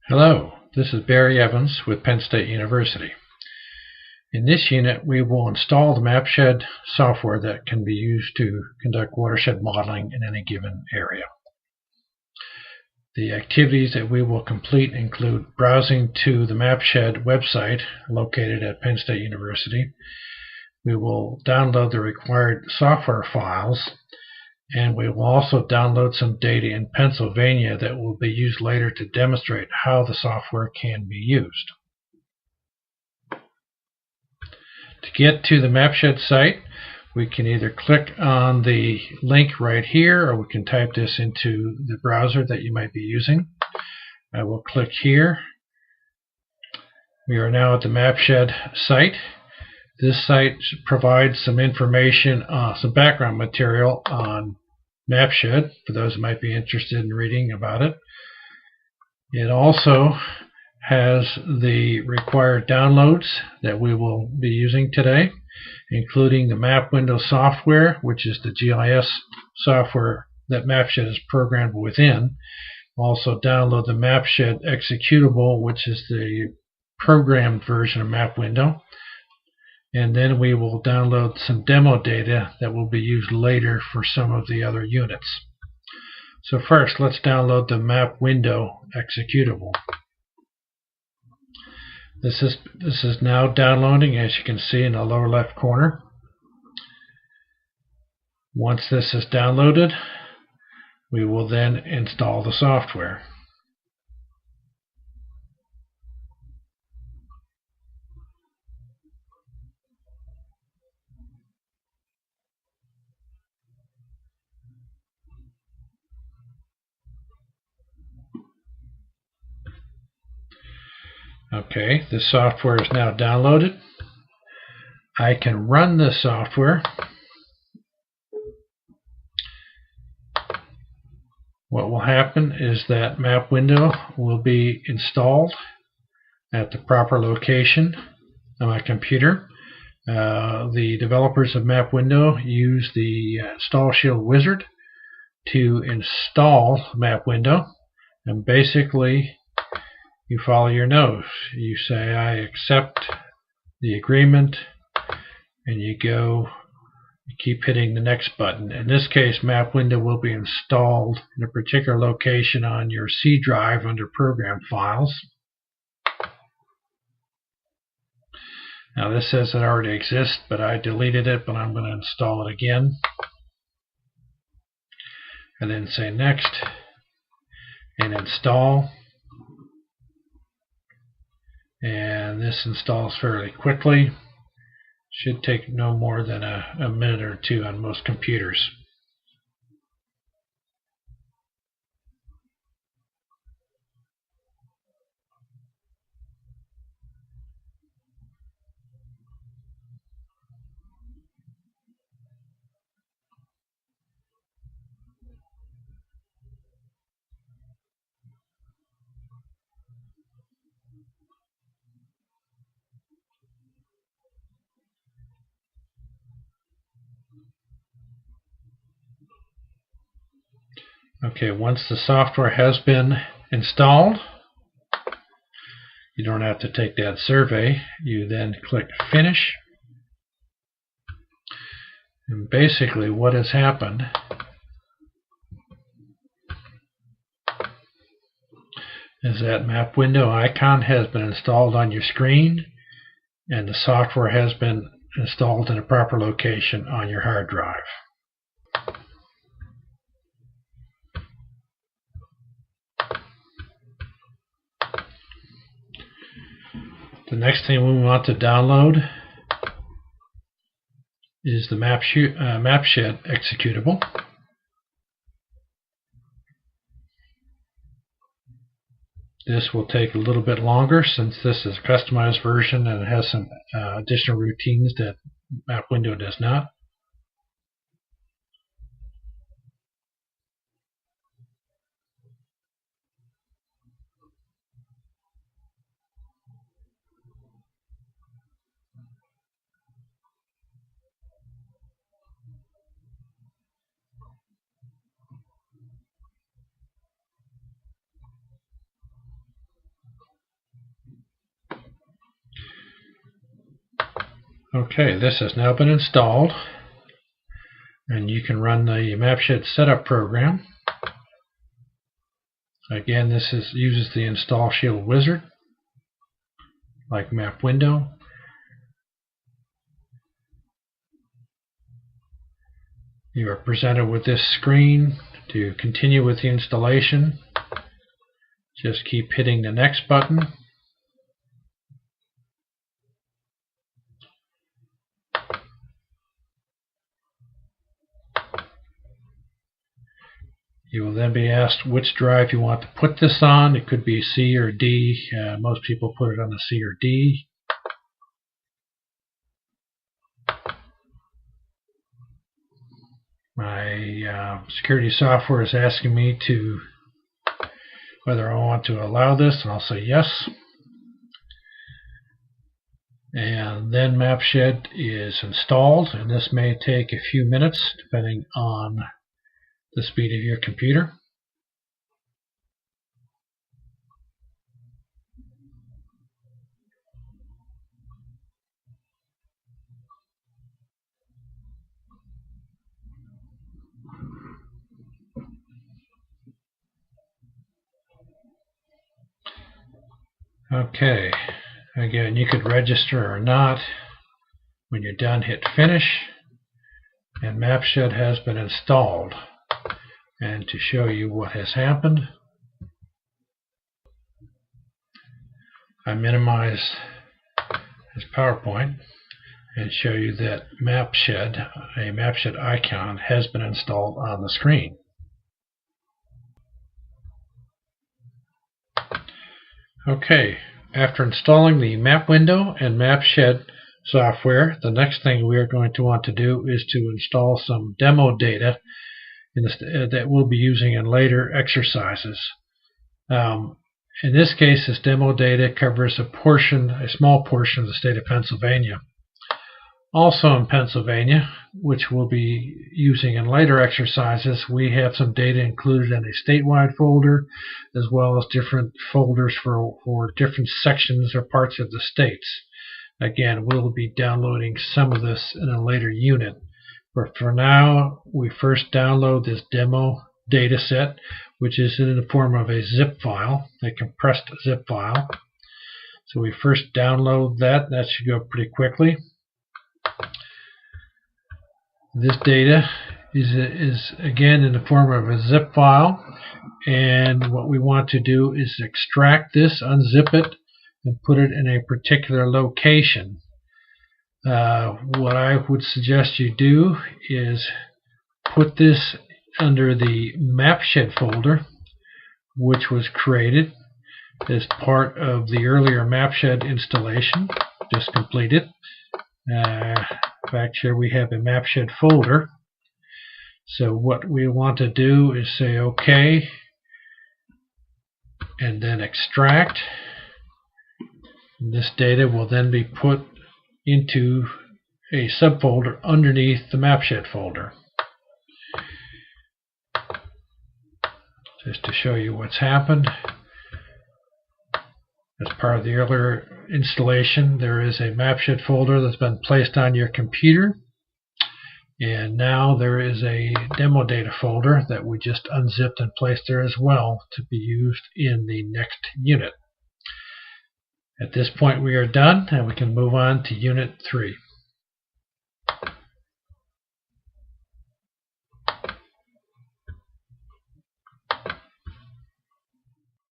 Hello, this is Barry Evans with Penn State University. In this unit, we will install the MapShed software that can be used to conduct watershed modeling in any given area. The activities that we will complete include browsing to the MapShed website located at Penn State University. We will download the required software files, and we will also download some data in Pennsylvania that will be used later to demonstrate how the software can be used. To get to the MapShed site, we can either click on the link right here, or we can type this into the browser that you might be using. I will click here. We are now at the MapShed site. This site provides some information, some background material on MapShed for those who might be interested in reading about it. It also has the required downloads that we will be using today, including the Map Window software, which is the GIS software that MapShed is programmed within. Also download the MapShed executable, which is the programmed version of Map Window. And then we will download some demo data that will be used later for some of the other units. So first, let's download the Map Window executable. This is now downloading, as you can see in the lower left corner. Once this is downloaded, we will then install the software. Okay, the software is now downloaded. I can run this software. What will happen is that Map Window will be installed at the proper location on my computer. The developers of Map Window use the Install Shield wizard to install Map Window, and basically you follow your nose. You say, I accept the agreement, and you keep hitting the next button. In this case, Map Window will be installed in a particular location on your C drive under Program Files. Now this says it already exists, but I deleted it, but I'm going to install it again. And then say Next, and Install. And this installs fairly quickly. Should take no more than a minute or two on most computers. Okay, once the software has been installed, you don't have to take that survey. You then click Finish. And basically what has happened is that Map Window icon has been installed on your screen, and the software has been installed in a proper location on your hard drive. The next thing we want to download is the MapShed executable. This will take a little bit longer since this is a customized version and it has some additional routines that Map Window does not. Okay, this has now been installed, and you can run the MapShed setup program. Again, this uses the install shield wizard, like map window. You are presented with this screen. To continue with the installation, just keep hitting the next button. You will then be asked which drive you want to put this on. It could be C or D. Most people put it on the C or D. My security software is asking me whether I want to allow this, and I'll say yes. And then MapShed is installed, and this may take a few minutes depending on the speed of your computer. Okay, again, you could register or not. When you're done, hit finish, and MapShed has been installed. And to show you what has happened, I minimize this PowerPoint and show you that a MapShed icon has been installed on the screen. Okay, after installing the map window and MapShed software, the next thing we are going to want to do is to install some demo data that we'll be using in later exercises. In this case, this demo data covers a small portion of the state of Pennsylvania. Also in Pennsylvania, which we'll be using in later exercises, we have some data included in a statewide folder, as well as different folders for different sections or parts of the states. Again, we'll be downloading some of this in a later unit. But for now, we first download this demo data set, which is in the form of a zip file, a compressed zip file. So we first download that. That should go pretty quickly. This data is again in the form of a zip file, and what we want to do is extract this, unzip it, and put it in a particular location. What I would suggest you do is put this under the MapShed folder, which was created as part of the earlier MapShed installation, just completed. In fact, here we have a MapShed folder. So what we want to do is say OK, and then extract. And this data will then be put into a subfolder underneath the MapShed folder. Just to show you what's happened, as part of the earlier installation, there is a MapShed folder that's been placed on your computer, and now there is a demo data folder that we just unzipped and placed there as well to be used in the next unit. At this point we are done, and we can move on to Unit 3.